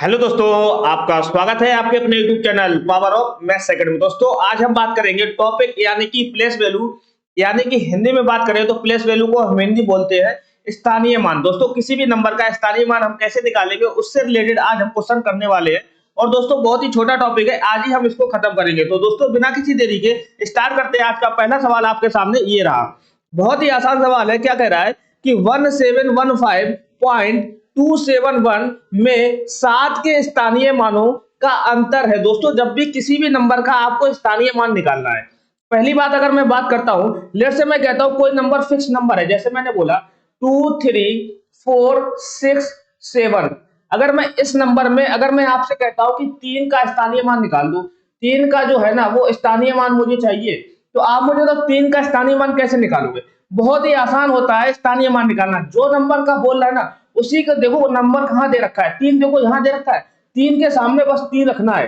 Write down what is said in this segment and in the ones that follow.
Hello दोस्तों, आपका स्वागत है आपके अपने YouTube channel power of maths academy. दोस्तों आज हम बात करेंगे टॉपिक यानी कि प्लेस वैल्यू, यानी कि हिंदी में बात करें तो प्लेस वैल्यू को हम हिंदी बोलते हैं स्थानीय मान। दोस्तों किसी भी नंबर का स्थानीय मान हम कैसे निकालेंगे उससे रिलेटेड आज हम क्वेश्चन करने वाले हैं। और दोस्तों बहुत ही छोटा टॉपिक है, आज ही हम इसको खत्म करेंगे। तो दोस्तों बिना किसी देरी के स्टार्ट करते हैं। आज का पहला सवाल आपके सामने ये रहा, बहुत ही आसान सवाल है। क्या कह रहा है कि 1715.271 में 7 के स्थानीय मानों का अंतर है। दोस्तों जब भी किसी भी नंबर का आपको स्थानीय मान निकालना है, पहली बात अगर मैं बात करता हूं, लेट से मैं कहता हूं कोई नंबर फिक्स नंबर है, जैसे मैंने बोला 2 3 4 6 7। अगर मैं इस नंबर में अगर मैं आपसे कहता हूं कि 3 का स्थानीय मान निकाल दो, 3 का जो है ना वो स्थानीय मान मुझे चाहिए, तो आप मुझे तो 3 का स्थानीय मान कैसे निकालोगे? बहुत ही आसान होता है स्थानीय मान निकालना। जो नंबर का बोल रहा है ना उसी का देखो नंबर कहाँ दे रखा है, 3 देखो यहाँ दे रखा है, 3 के सामने बस 3 रखना है,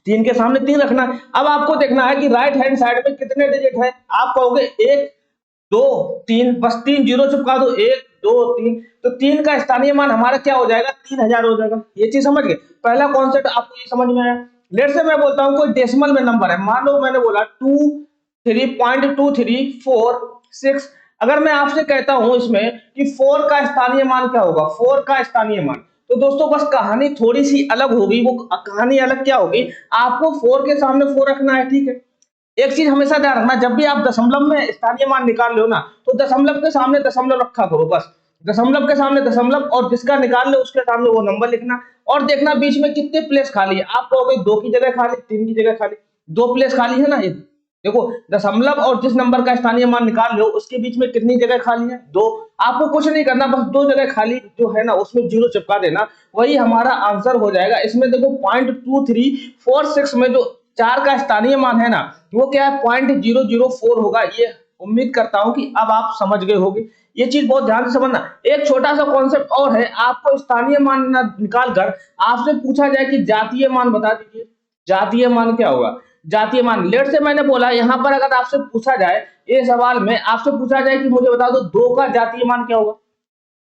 3 के सामने 3 रखना है। अब आपको देखना है कि राइट हैंड साइड में कितने डिजिट है। आप कहोगे 1 2 3, बस 3 जीरो चिपका दो, 1 2 3, तो 3 का स्थानीय मान हमारा क्या हो जाएगा? 3000 हो जाएगा। ये चीज समझ गए? पहला कॉन्सेप्ट आपको ये समझ में आया। लेट से मैं बोलता हूँ कोई डेसिमल में नंबर है, मान लो मैंने बोला 23.2346। अगर मैं आपसे कहता हूं इसमें कि 4 का स्थानीय मान क्या होगा, 4 का स्थानीय मान, तो दोस्तों बस कहानी थोड़ी सी अलग होगी। वो कहानी अलग क्या होगी, आपको 4 के सामने 4 रखना है, ठीक है। एक चीज हमेशा ध्यान रखना, जब भी आप दशमलव में स्थानीय मान निकाल लो ना, तो दशमलव के सामने दशमलव रखा करो, बस दशमलव के सामने दशमलव, और जिसका निकाल लो उसके सामने वो नंबर लिखना। और देखना बीच में कितने प्लेस खाली है। आप कहोगे 2 की जगह खाली, 3 की जगह खाली, 2 प्लेस खाली है ना। ये देखो दशमलव और जिस नंबर का स्थानीय मान निकाल लो उसके बीच में कितनी जगह खाली है? 2। आपको कुछ नहीं करना, बस 2 जगह खाली जो है ना उसमें जीरो चिपका देना, वही हमारा आंसर हो जाएगा। इसमें देखो 0.2346 में जो 4 का स्थानीय मान है ना वो क्या है, 0.004 होगा। ये उम्मीद करता हूं कि अब आप समझ गए होंगे। ये चीज बहुत ध्यान से समझना। एक छोटा सा कॉन्सेप्ट और है, आपको स्थानीय मान निकाल कर आपसे पूछा जाए कि जातीय मान बता दीजिए, जातीय मान क्या होगा? जातीय मान, लेट से मैंने बोला यहाँ पर अगर आपसे पूछा जाए, ये सवाल में आपसे पूछा जाए कि मुझे बता दो 2 का जातीय मान क्या होगा।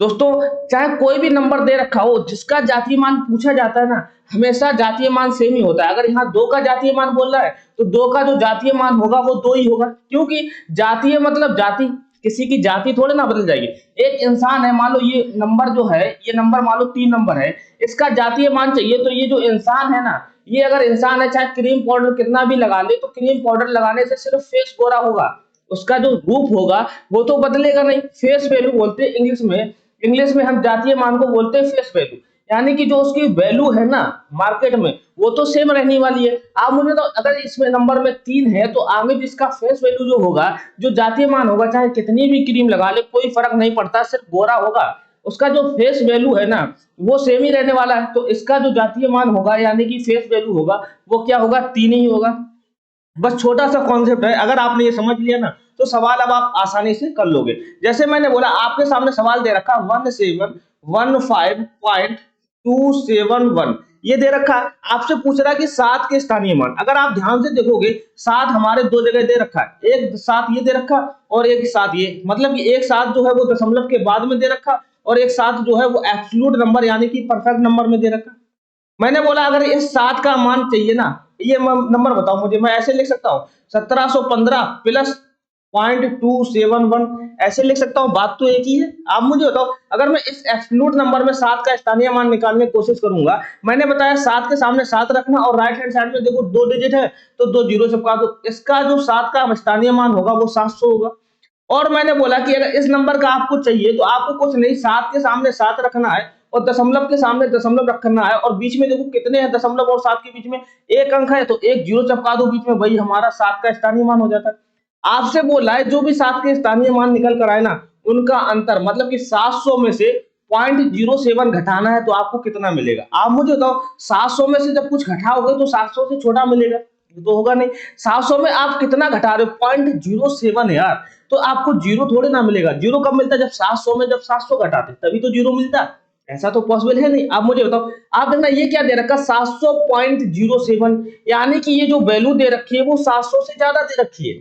दोस्तों चाहे कोई भी नंबर दे रखा हो, जिसका जातीय मान पूछा जाता है ना हमेशा जातीय मान सेम ही होता है। अगर यहाँ 2 का जातीय मान बोल रहा है तो 2 का जो जातीय मान होगा वो 2 ही होगा, क्योंकि जातीय मतलब जाति, किसी की जाति थोड़े ना बदल जाएगी। एक इंसान है, मान लो ये नंबर जो है, ये नंबर मान लो 3 नंबर है, इसका जातीय मान चाहिए, तो ये जो इंसान है ना, ये अगर इंसान है चाहे क्रीम पाउडर कितना भी लगा ले, तो क्रीम पाउडर लगाने से सिर्फ फेस गोरा होगा, उसका जो रूप होगा वो तो बदलेगा नहीं। फेस वैल्यू बोलते हैं इंग्लिश में, इंग्लिश में हम जातीय मान को बोलते हैं फेस वैल्यू, यानी कि जो उसकी वैल्यू है ना मार्केट में वो तो सेम रहने वाली है। आप मुझे तो अगर इसमें नंबर में 3 है तो आगे जिसका फेस वैल्यू जो होगा, जो जातीय मान होगा, चाहे कितनी भी क्रीम लगा ले कोई फर्क नहीं पड़ता, सिर्फ गोरा होगा, उसका जो फेस वैल्यू है ना वो सेम ही रहने वाला है। तो इसका जो जातीय मान होगा यानी कि फेस वैल्यू होगा वो क्या होगा? 3 ही होगा। बस छोटा सा कॉन्सेप्ट है, अगर आपने ये समझ लिया ना तो सवाल अब आप आसानी से कर लोगे। जैसे मैंने बोला आपके सामने सवाल दे रखा 1715.271, ये दे रखा है। आपसे पूछ रहा है कि 7 के स्थानीय मान। अगर आप ध्यान से देखोगे 7 हमारे 2 जगह दे रखा है, एक 7 ये दे रखा और एक 7 ये, मतलब कि एक 7 जो है वो दशमलव के बाद में दे रखा और एक 7 जो है वो एब्सोल्यूट नंबर यानी कि परफेक्ट नंबर में दे रखा। मैंने बोला अगर इस 7 का मान चाहिए ना, ये नंबर बताओ मुझे, मैं ऐसे लिख सकता हूँ 1715 प्लस 0.271, ऐसे लिख सकता हूँ, बात तो एक ही है। आप मुझे बताओ अगर मैं इस एब्सोल्यूट नंबर में 7 का स्थानीय मान निकालने की कोशिश करूंगा, मैंने बताया 7 के सामने 7 रखना और राइट हैंड साइड में देखो 2 डिजिट है तो 2 जीरो चिपका दो, इसका जो 7 का स्थानीय मान होगा वो 700 होगा। और मैंने बोला कि अगर इस नंबर का आपको चाहिए तो आपको कुछ नहीं, 7 के सामने 7 रखना है और दशमलव के सामने दशमलव रखना है, और बीच में देखो कितने हैं, दशमलव और 7 के बीच में एक अंक है तो एक जीरो चिपका दो बीच में, वही हमारा 7 का स्थानीय मान हो जाता है। आपसे बोला है जो भी 7 के स्थानीय मान निकल कर आए ना उनका अंतर, मतलब कि 700 में से 0.07 घटाना है तो आपको कितना मिलेगा? आप मुझे बताओ, 700 में से जब कुछ घटाओगे तो 700 से छोटा मिलेगा? तो होगा नहीं। 700 में आप कितना घटा रहे हो? 0.07 है यार, तो आपको जीरो थोड़े ना मिलेगा। जीरो कब मिलता है? जब 700 में जब 700 घटाते तभी तो जीरो मिलता है, ऐसा तो पॉसिबल है नहीं। आप मुझे बताओ, आप देखना ये क्या दे रखा, 700.07, यानी कि ये जो वैल्यू दे रखी है वो 700 से ज्यादा दे रखी है।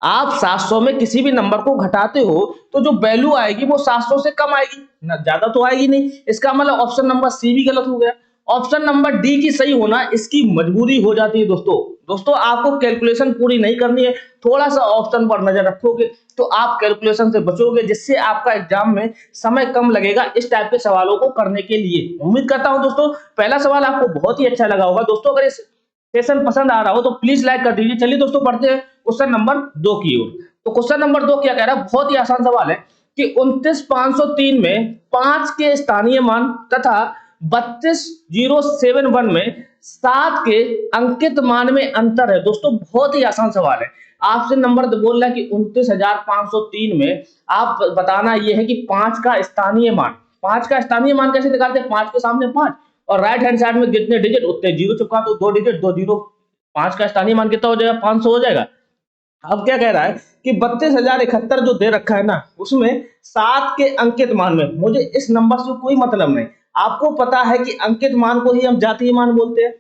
आप 700 में किसी भी नंबर को घटाते हो तो जो वैल्यू आएगी वो 700 से कम आएगी ना, ज्यादा तो आएगी नहीं। इसका मतलब ऑप्शन नंबर सी भी गलत हो गया। ऑप्शन नंबर डी की सही होना इसकी मजबूरी हो जाती है दोस्तों। दोस्तों आपको कैलकुलेशन पूरी नहीं करनी है, थोड़ा सा ऑप्शन पर नजर रखोगे तो आप कैलकुलेशन से बचोगे, जिससे आपका एग्जाम में समय कम लगेगा इस टाइप के सवालों को करने के लिए। उम्मीद करता हूं दोस्तों पहला सवाल आपको बहुत ही अच्छा लगा होगा। दोस्तों अगर इस सेशन पसंद आ रहा हो तो प्लीज लाइक कर दीजिए। चलिए दोस्तों बढ़ते हैं क्वेश्चन नंबर 2 की ओर। तो क्वेश्चन नंबर 2 क्या कह रहा है, बहुत ही आसान सवाल है कि 29,503 में 5 के स्थानीय मान तथा 32,071 में 7 के अंकित मान में अंतर है। दोस्तों बहुत ही आसान सवाल है, आपसे नंबर बोल रहा है कि 29,503 में आप बताना यह है कि 5 का स्थानीय मान, 5 का स्थानीय मान कैसे निकालते हैं, 5 के सामने 5 और राइट हैंड साइड में जितने डिजिट उतने जीरो चिपका दो, 2 डिजिट 2 जीरो, 5 का स्थानीय मान कितना हो जाएगा, 500 हो जाएगा। अब क्या कह रहा है कि 32,071 जो दे रखा है ना, उसमें 7 के अंकित मान में, मुझे इस नंबर से कोई मतलब नहीं। आपको पता है कि अंकित मान को ही हम जातीय मान बोलते हैं,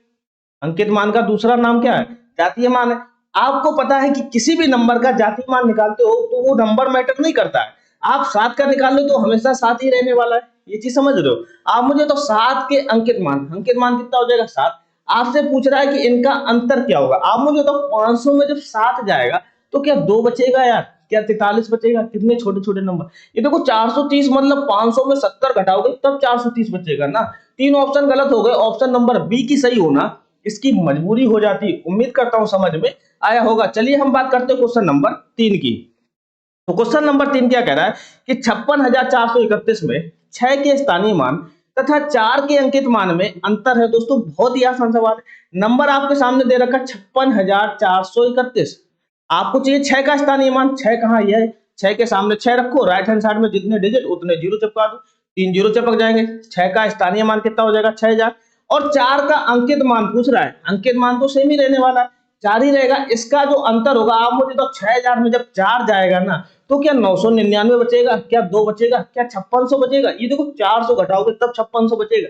अंकित मान का दूसरा नाम क्या है, जातीय मान है। आपको पता है कि किसी भी नंबर का जातीय मान निकालते हो तो वो नंबर मैटर नहीं करता है। आप 7 का निकाल लो तो हमेशा 7 ही रहने वाला है, ये चीज समझ रहे हो। आप मुझे तो 7 के अंकित मान कितना हो जाएगा 7। आपसे पूछ रहा है कि इनका अंतर क्या होगा। आप मुझे तो 500 में जब 7 जाएगा तो क्या 2 बचेगा यार, क्या 43 बचेगा, कितने छोटे छोटे नंबर। ये देखो 430 मतलब 500 में 70 घटाओगे तब 430 बचेगा ना। 3 ऑप्शन गलत हो गए, ऑप्शन नंबर बी की सही होना इसकी मजबूरी हो जाती। उम्मीद करता हूं समझ में आया होगा। चलिए हम बात करते हैं क्वेश्चन नंबर 3 की। तो क्वेश्चन नंबर 3 क्या कह रहा है कि 56,431 में 6 के स्थानीय मान तथा 4 के अंकित मान में अंतर है। दोस्तों बहुत ही आसान सवाल है, नंबर आपके सामने दे रखा 56,431, आपको चाहिए 6 का स्थानीय मान। 6 कहाँ, यह है, 6 के सामने 6 रखो, राइट हैंड साइड में जितने डिजिट उतने जीरो चिपका दो, 3 जीरो चिपक जाएंगे। 6 का स्थानीय मान कितना हो जाएगा 6,000 और 4 का अंकित मान पूछ रहा है, अंकित मान तो सेम ही रहने वाला है, 4 ही रहेगा। इसका जो अंतर होगा, आप मुझे तो 6,000 में जब 4 जाएगा ना तो क्या 999 बचेगा, क्या 2 बचेगा, क्या 5600 बचेगा। ये देखो 400 घटाओगे तब 5600 बचेगा।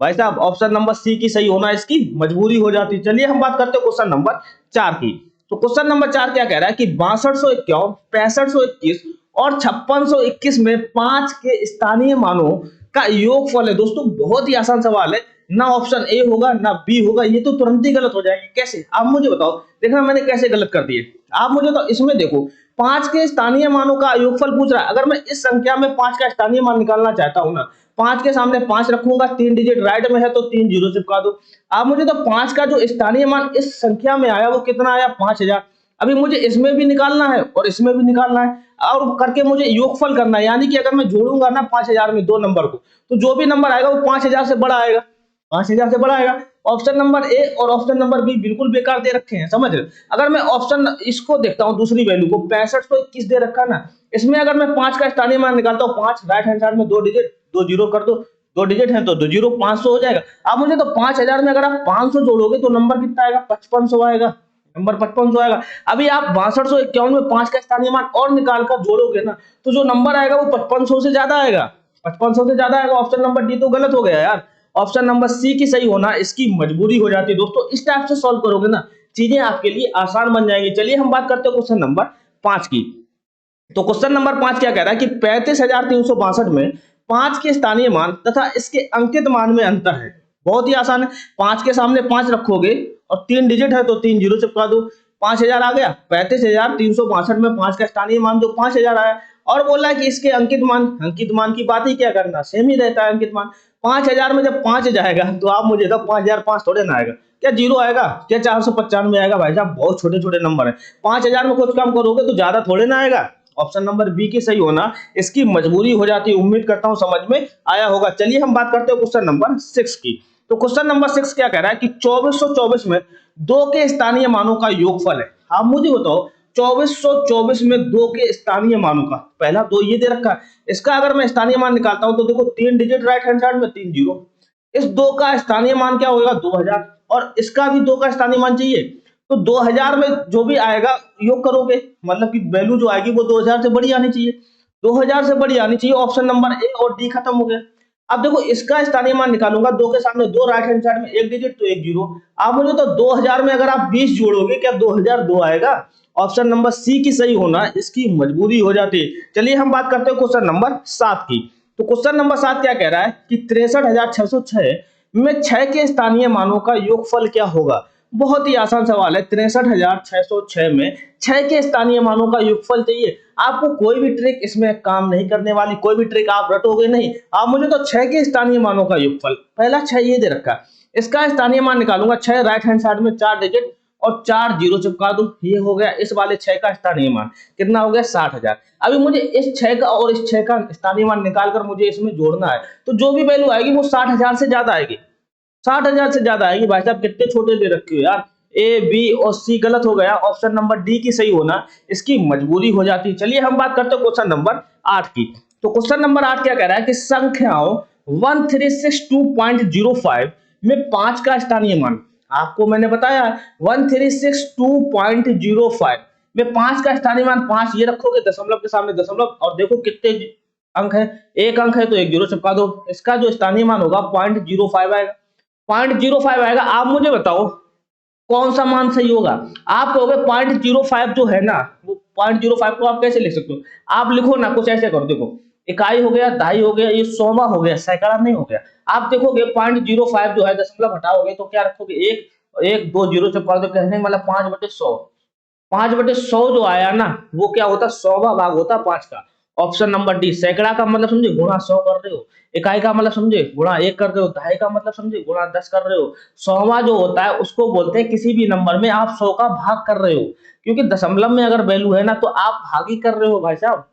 भाई साहब ऑप्शन नंबर सी की सही होना इसकी मजबूरी हो जाती। चलिए हम बात करते हैं क्वेश्चन नंबर 4 की। तो क्वेश्चन नंबर 4 क्या कह रहा है कि 6251, 6521 और 5621 में 5 के स्थानीय मानों का योगफल है। दोस्तों बहुत ही आसान सवाल है, ना ऑप्शन ए होगा ना बी होगा, ये तो तुरंत ही गलत हो जाएंगे। कैसे, आप मुझे बताओ, देखना मैंने कैसे गलत कर दिए। आप मुझे तो इसमें देखो 5 के स्थानीय मानों का योगफल पूछ रहा है। अगर मैं इस संख्या में 5 का स्थानीय मान निकालना चाहता हूं ना, 5 के सामने 5 रखूंगा, 3 डिजिट राइट में है तो 3 जीरो चिपका दो। आप मुझे तो 5 का जो स्थानीय मान इस संख्या में आया वो कितना आया 5,000। अभी मुझे इसमें भी निकालना है और इसमें भी निकालना है और करके मुझे योगफल करना है, यानी कि अगर मैं जोड़ूंगा ना 5,000 में 2 नंबर को तो जो भी नंबर आएगा वो 5,000 से बड़ा आएगा, 5,000 से बड़ा आएगा। ऑप्शन नंबर ए और ऑप्शन नंबर बी बिल्कुल बेकार दे रखे हैं, समझ रहे। अगर मैं ऑप्शन इसको देखता हूं दूसरी वैल्यू को 6521 दे रखा ना, इसमें अगर मैं 5 का स्थानीय मान निकालता हूं 5, राइट हैंड साइड में 2 डिजिट 2 जीरो कर दो, 2 डिजिट है तो 2 जीरो 500 हो जाएगा। अब मुझे तो 5,000 में अगर आप 500 जोड़ोगे तो नंबर कितना आएगा 5500 आएगा, नंबर 5500 आएगा। अभी आप 6251 में 5 का स्थानीय मान और निकाल कर जोड़ोगे ना तो जो नंबर आएगा वो 5500 से ज्यादा आएगा, 5500 से ज्यादा आएगा। ऑप्शन नंबर डी तो गलत हो गया यार, ऑप्शन नंबर सी की सही होना इसकी मजबूरी हो जाती है। दोस्तों इस टाइप से सॉल्व करोगे ना चीजें आपके लिए आसान बन जाएंगी। चलिए हम बात करते हैं क्वेश्चन नंबर 5 की। तो क्वेश्चन नंबर 5 क्या कह रहा है कि 35,362 में 5 के स्थानीय मान तथा इसके अंकित मान में अंतर है। बहुत ही आसान है, 5 के सामने 5 रखोगे और 3 डिजिट है तो 3 जीरो चिपका दो, 5,000 आ गया। 35,362 में 5 का स्थानीय मान जो 5,000 आया और बोला कि इसके अंकित मान की बात ही क्या करना, सेम ही रहता है अंकित मान। 5,000 में जब 5 जाएगा तो आप मुझे तो 5,005 थोड़े ना आएगा, क्या जीरो आएगा, क्या 495 आएगा। भाई साहब बहुत छोटे छोटे नंबर है, 5,000 में कुछ कम करोगे तो ज्यादा थोड़े ना आएगा। ऑप्शन नंबर बी की सही होना इसकी मजबूरी हो जाती है। उम्मीद करता हूं समझ में आया होगा। चलिए हम बात करते हैं क्वेश्चन नंबर 6 की। तो क्वेश्चन नंबर 6 क्या कह रहा है कि 2424 में 2 के स्थानीय मानों का योगफल है। आप मुझे बताओ 2424 में 2 के स्थानीय मानों का, पहला 2 ये दे रखा है, इसका अगर मैं स्थानीय मान निकालता हूं तो देखो 3 डिजिट राइट हैंड साइड में 3 जीरो, इस 2 का स्थानीय मान क्या होगा 2000 और इसका भी 2 का स्थानीय मान चाहिए तो 2000 में जो भी आएगा योग करोगे, मतलब कि वैल्यू जो आएगी वो 2000 से बड़ी आनी चाहिए, 2000 से बड़ी आनी चाहिए। ऑप्शन नंबर ए और डी खत्म हो गया। अब देखो इसका स्थानीय मान निकालूंगा, 2 के सामने 2, राइट हैंड साइड में एक डिजिट तो एक जीरो। आप मुझे तो 2000 में अगर आप 20 जोड़ोगे क्या 2002 आएगा? ऑप्शन नंबर सी की सही होना इसकी मजबूरी हो जाती है। चलिए हम बात करते हैं क्वेश्चन नंबर 7 की। तो क्वेश्चन नंबर 7 क्या कह रहा है कि 63,606 में 6 के स्थानीय मानों का योगफल क्या होगा? बहुत ही आसान सवाल है। 63,606 में 6 के स्थानीय मानों का योगफल चाहिए। आपको कोई भी ट्रिक इसमें काम नहीं करने वाली, कोई भी ट्रिक आप रटोगे नहीं। आप मुझे तो 6 के स्थानीय मानों का योगफल, पहला 6 ये दे रखा है, इसका स्थानीय मान निकालूंगा। 6 राइट हैंड साइड में 4 डिजिट और 4 जीरो चिपका दो, ये हो गया इस वाले 6 का स्थानीय मान। कितना हो गया? 60,000। अभी मुझे इस 6 का और इस 6 का स्थानीय मान निकालकर मुझे इसमें जोड़ना है, तो जो भी वैल्यू आएगी वो 60,000 से ज्यादा आएगी। 60,000 से ज्यादा आएगी। भाई साहब कितने छोटे दे रखे हो यार। ए, बी और सी गलत हो गया, ऑप्शन नंबर डी की सही होना इसकी मजबूरी हो जाती है। चलिए हम बात करते हैं क्वेश्चन नंबर 8 की। तो क्वेश्चन नंबर 8 क्या कह रहा है कि संख्याओं 1362.05 में 5 का स्थानीय मान, आपको मैंने बताया 1362.05 में 5 का स्थानीय मान 5, ये रखोगे दशमलव के सामने दशमलव और देखो कितने अंक है, एक अंक है तो एक जीरो चिपका दो। इसका जो स्थानीय मान होगा 0.05 आएगा, 0.05 आएगा। आप मुझे बताओ कौन सा मान सही होगा? आप कहोगे 0.05 जो है ना, वो 0.05 को आप कैसे लिख सकते हो? आप लिखो ना कुछ ऐसे करो, देखो इकाई हो गया, दहाई हो गया, ये सौवा हो गया, सैकड़ा नहीं हो गया। आप देखोगे 0.05 जो है दशमलव हटाओगे तो क्या रखोगे? एक, एक दो जीरो चिपका दो, कहने मतलब 5/100। 5/100 जो आया ना वो क्या होता? 100वां भाग होता 5 का। Option number D. सैकड़ा का मतलब समझे गुणा 100 कर रहे हो, इकाई का मतलब समझे गुणा 1 कर रहे हो, दहाई का मतलब समझे गुणा 10 कर रहे हो। 100वां जो होता है उसको बोलते हैं किसी भी नंबर में आप 100 का भाग कर रहे हो, क्योंकि दशमलव में अगर वैल्यू है ना तो आप भाग ही कर रहे हो भाई साहब,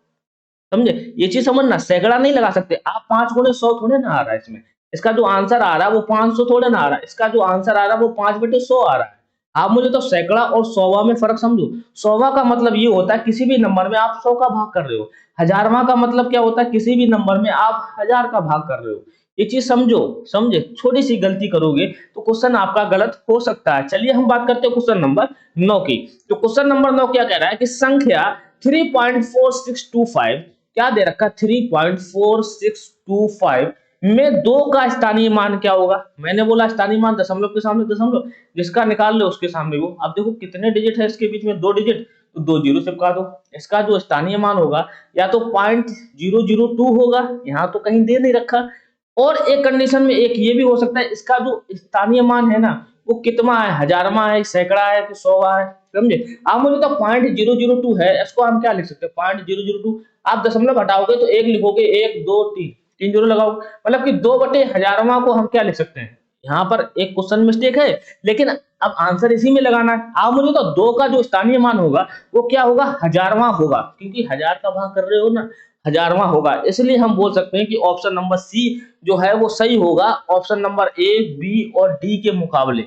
समझे? ये चीज समझना, सैकड़ा नहीं लगा सकते आप। 5 × 100 थोड़े ना आ रहा है इसमें, इसका जो आंसर आ रहा है वो 500 थोड़े ना आ रहा है, इसका जो आंसर आ रहा है वो 5/100 आ रहा है। आप मुझे तो सैकड़ा और 100वां में फर्क समझो। 100वां का मतलब ये होता है किसी भी नंबर में आप 100 का भाग कर रहे हो। 1000वां का मतलब क्या होता है? किसी भी नंबर में आप 1000 का भाग कर रहे हो। ये चीज समझो, समझे? छोटी सी गलती करोगे तो क्वेश्चन आपका गलत हो सकता है। चलिए हम बात करते हैं क्वेश्चन नंबर 9 की। तो क्वेश्चन नंबर 9 क्या कह रहा है कि संख्या 3.4625, क्या दे रखा? 3.4625 में 2 का स्थानीय मान क्या होगा? मैंने बोला स्थानीय मान दशमलव के सामने दशमलव, जिसका निकाल लो उसके सामने वो। अब देखो कितने डिजिट है इसके बीच में? 2 डिजिट, तो 2 जीरो चिपका दो। इसका जो स्थानीय मान होगा या तो 0.002 होगा, यहाँ तो कहीं दे नहीं रखा, और एक कंडीशन में एक ये भी हो सकता है इसका जो स्थानीय मान है ना वो कितना है? 1000वां है, सैकड़ा है कि 100वां है, समझे? आप मुझे तो 0.002 है, इसको हम क्या लिख सकते हैं? 0.002। आप दशमलव हटाओगे तो एक लिखोगे, 1 2 3, 3 जीरो लगाओ, मतलब कि 2/1000वां को हम क्या लिख सकते हैं? यहाँ पर एक क्वेश्चन मिस्टेक है, लेकिन अब आंसर इसी में लगाना है। आप मुझे तो 2 का जो स्थानीय मान होगा वो क्या होगा? 1000वां होगा, क्योंकि 1000 का भाग कर रहे हो ना, 1000वां होगा। इसलिए हम बोल सकते हैं कि ऑप्शन नंबर सी जो है वो सही होगा, ऑप्शन नंबर ए, बी और डी के मुकाबले,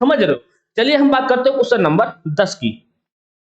समझ रहे हो? चलिए हम बात करते हैं क्वेश्चन नंबर 10 की।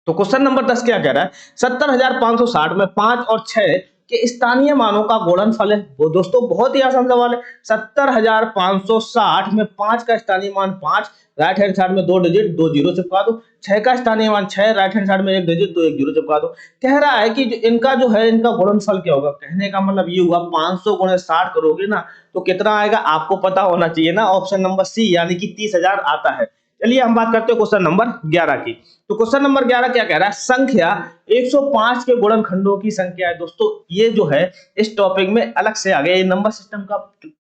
तो क्वेश्चन नंबर 10 क्या कह रहा है? 70,560 में 5 और 6 के स्थानीय मानों का गुणनफल है। वो दोस्तों बहुत ही आसान सवाल है। 70,560 में 5 का स्थानीय मान 5, राइट हैंड साइड में 2 डिजिट 2 जीरो चिपका दो। 6 का स्थानीय मान 6, राइट हैंड साइड में 1 डिजिट तो 1 जीरो चिपका दो। कह रहा है कि इनका जो है इनका गुणनफल क्या होगा? कहने का मतलब ये हुआ 500 × 60 करोगे ना तो कितना आएगा? आपको पता होना चाहिए ना, ऑप्शन नंबर सी यानी कि 30,000 आता है। चलिए हम बात करते हैं क्वेश्चन नंबर 11 की। तो क्वेश्चन नंबर 11 क्या कह रहा है? संख्या 105 के गुणनखंडों की संख्या है। दोस्तों ये जो है इस टॉपिक में अलग से आ गया, ये नंबर सिस्टम का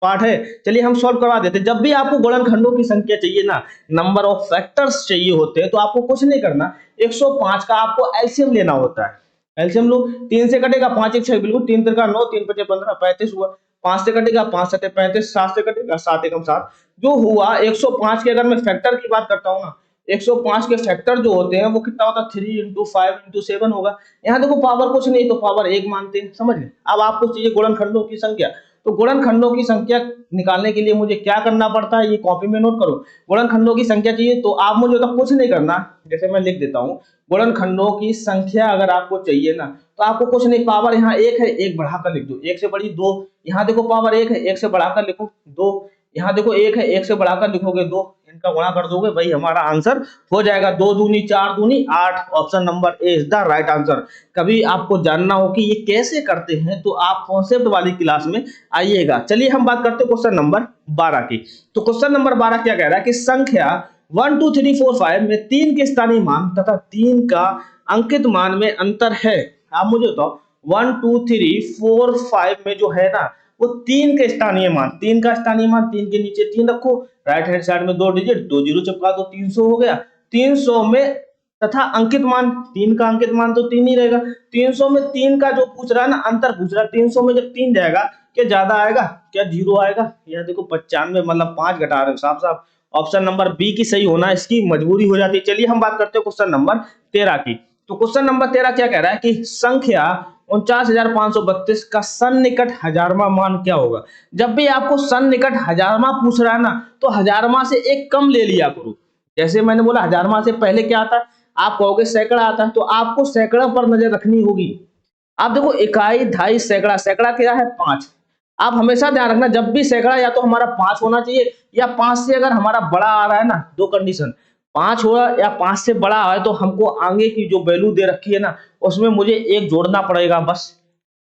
पार्ट है। चलिए हम सॉल्व करवा देते हैं। जब भी आपको गुणनखंडों की संख्या चाहिए ना, नंबर ऑफ फैक्टर्स चाहिए होते हैं, तो आपको कुछ नहीं करना, 105 का आपको एलसीएम लेना होता है। एलसीएम लो, 3 से कटेगा 5 1 6, बिल्कुल 3 3 9, 3 5 15 35 हुआ। 5 से कटेगा 5 7 35, 7 से कटेगा 7 1 7, जो हुआ 105 के। अगर मैं फैक्टर की बात करता हूँ ना, 105 के फैक्टर जो होते हैं वो कितना होता है? 3 × 5 × 7 होगा। यहाँ देखो पावर कुछ नहीं तो पावर 1 मानते हैं, समझ गए? अब आपको चाहिए गुणनखंडों की संख्या, तो गुणनखंडों की संख्या निकालने के लिए मुझे क्या करना पड़ता है? ये कॉपी में नोट करो। गुणनखंडों की संख्या चाहिए तो आप मुझे तो कुछ नहीं करना, जैसे मैं लिख देता हूँ, गुणनखंडों की संख्या अगर आपको चाहिए ना तो आपको कुछ नहीं, पावर यहाँ 1 है, 1 बढ़ाकर लिख दो, 1 से बड़ी 2, यहाँ देखो पावर 1 है, 1 से बढ़ाकर लिखो 2, यहाँ देखो 1 है, 1 से बढ़ाकर लिखोगे 2, इनका गुणा कर दोगे वही हमारा आंसर हो जाएगा। 2 दूनी 4 दूनी 8, option number A is the right answer. कभी आपको जानना हो कि ये कैसे करते हैं तो आप कॉन्सेप्ट वाली क्लास में आइएगा। चलिए हम बात करते हैं क्वेश्चन नंबर 12 की। तो क्वेश्चन नंबर 12 क्या कह रहा है कि संख्या 1 2 3 4 5 में 3 के स्थानीय मान तथा 3 का अंकित मान में अंतर है। आप मुझे बताओ 1 2 3 4 5 में जो है ना वो 3 के स्थानीय मान, 3 का स्थानीय मान 3 के नीचे 3 रखो, राइट हैंड साइड में 2 डिजिट 2 जीरो चिपका दो, 300 हो गया। 300 में तथा अंकित मान 3 का अंकित मान तो 3 ही रहेगा। 300 में 3 का जो पूछ रहा है ना अंतर पूछ रहा है, 300 में जब 3 जाएगा क्या ज्यादा आएगा क्या जीरो आएगा? यह देखो 95 मतलब 5 घटा रहे हो साफ साफ। ऑप्शन नंबर बी की सही होना इसकी मजबूरी हो जाती है। चलिए हम बात करते हैं क्वेश्चन नंबर 13 की। तो क्वेश्चन नंबर 13 क्या कह रहा है कि संख्या 49,532 का सन्निकट हजारवा मान क्या होगा? जब भी आपको सन्निकट हजारवा पूछ रहा है ना तो हजारवा से एक कम ले लिया करो। जैसे मैंने बोला हजारवा से पहले क्या आता है, आप कहोगे सैकड़ा आता है, तो आपको सैकड़ा पर नजर रखनी होगी। आप देखो इकाई ढाई सैकड़ा, सैकड़ा क्या है 5। आप हमेशा ध्यान रखना जब भी सैकड़ा या तो हमारा 5 होना चाहिए या 5 से अगर हमारा बड़ा आ रहा है ना, दो कंडीशन 5 हो या 5 से बड़ा है तो हमको आगे की जो वैल्यू दे रखी है ना उसमें मुझे एक जोड़ना पड़ेगा बस।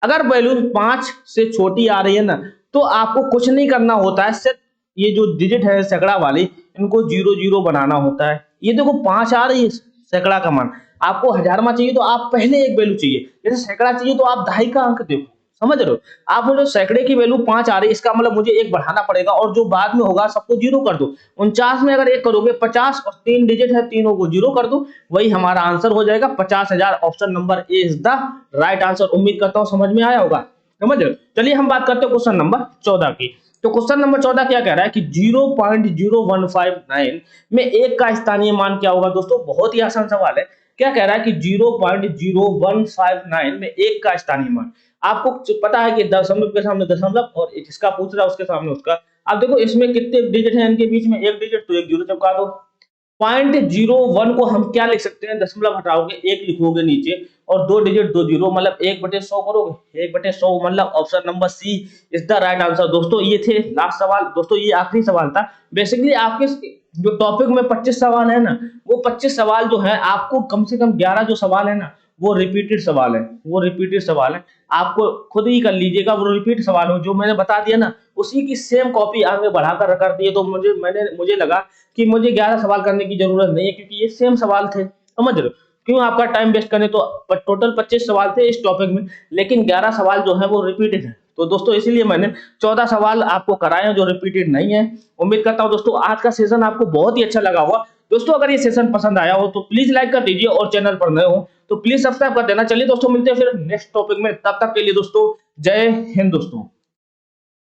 अगर वैल्यू 5 से छोटी आ रही है ना तो आपको कुछ नहीं करना होता है, सिर्फ ये जो डिजिट है सैकड़ा वाली इनको 0 0 बनाना होता है। ये देखो 5 आ रही है सैकड़ा का मान, आपको हजारवा चाहिए तो आप पहले एक वैल्यू चाहिए, जैसे सैकड़ा चाहिए तो आप ढाई का अंक देखो, समझ रहे हो? आप मुझे सैकड़े की वैल्यू 5 आ रही है इसका मतलब मुझे एक बढ़ाना पड़ेगा और जो बाद में होगा सबको 0 कर दो। 49 में अगर एक करोगे 50 और 3 डिजिट है तीनों को 0 कर दो, वही हमारा आंसर हो जाएगा 50,000। Option number A is the right answer. उम्मीद करता हूं समझ में आया होगा, समझ रहे हो? चलिए हम बात करते हैं क्वेश्चन नंबर 14 की। तो क्वेश्चन नंबर 14 क्या कह रहा है कि 0.0159 में एक का स्थानीय मान क्या होगा? दोस्तों बहुत ही आसान सवाल है। क्या कह रहा है कि 0.0159 में एक का स्थानीय मान, आपको पता है कि दशमलव के सामने दशमलव और जिसका पूछ रहा है उसके सामने उसका। अब देखो इसमें कितने डिजिट हैं इनके बीच में, एक डिजिट तो एक जीरो चिपका दो। 0.01 को हम क्या लिख सकते हैं, दशमलव हटाओगे एक लिखोगे नीचे और 2 डिजिट 2 जीरो मतलब 1/100 करोगे, 1/100 मतलब option number C is the right answer. दोस्तों ये थे लास्ट सवाल, दोस्तों ये आखिरी सवाल था। बेसिकली आपके जो टॉपिक में 25 सवाल है ना वो 25 सवाल जो है आपको कम से कम 11 जो सवाल है ना वो रिपीटेड सवाल है, वो रिपीटेड सवाल है। आपको खुद ही कर लीजिएगा, वो रिपीट सवाल हो जो मैंने बता दिया ना उसी की सेम कॉपी आगे बढ़ाकर कर दी है। तो मुझे लगा कि मुझे 11 सवाल करने की जरूरत नहीं है क्योंकि ये सेम सवाल थे, समझ रहे हो? क्यों आपका टाइम वेस्ट करने, तो टोटल 25 सवाल थे इस टॉपिक में लेकिन 11 सवाल जो है वो रिपीटेड है। तो दोस्तों इसीलिए मैंने 14 सवाल आपको कराए हैं जो रिपीटेड नहीं है। उम्मीद करता हूं दोस्तों आज का सेशन आपको बहुत ही अच्छा लगा होगा। दोस्तों अगर ये सेशन पसंद आया हो तो प्लीज लाइक कर दीजिए और चैनल पर नए हो तो प्लीज सब्सक्राइब कर देना। चलिए दोस्तों मिलते हैं फिर नेक्स्ट टॉपिक में, तब तक के लिए दोस्तों जय हिंद दोस्तों।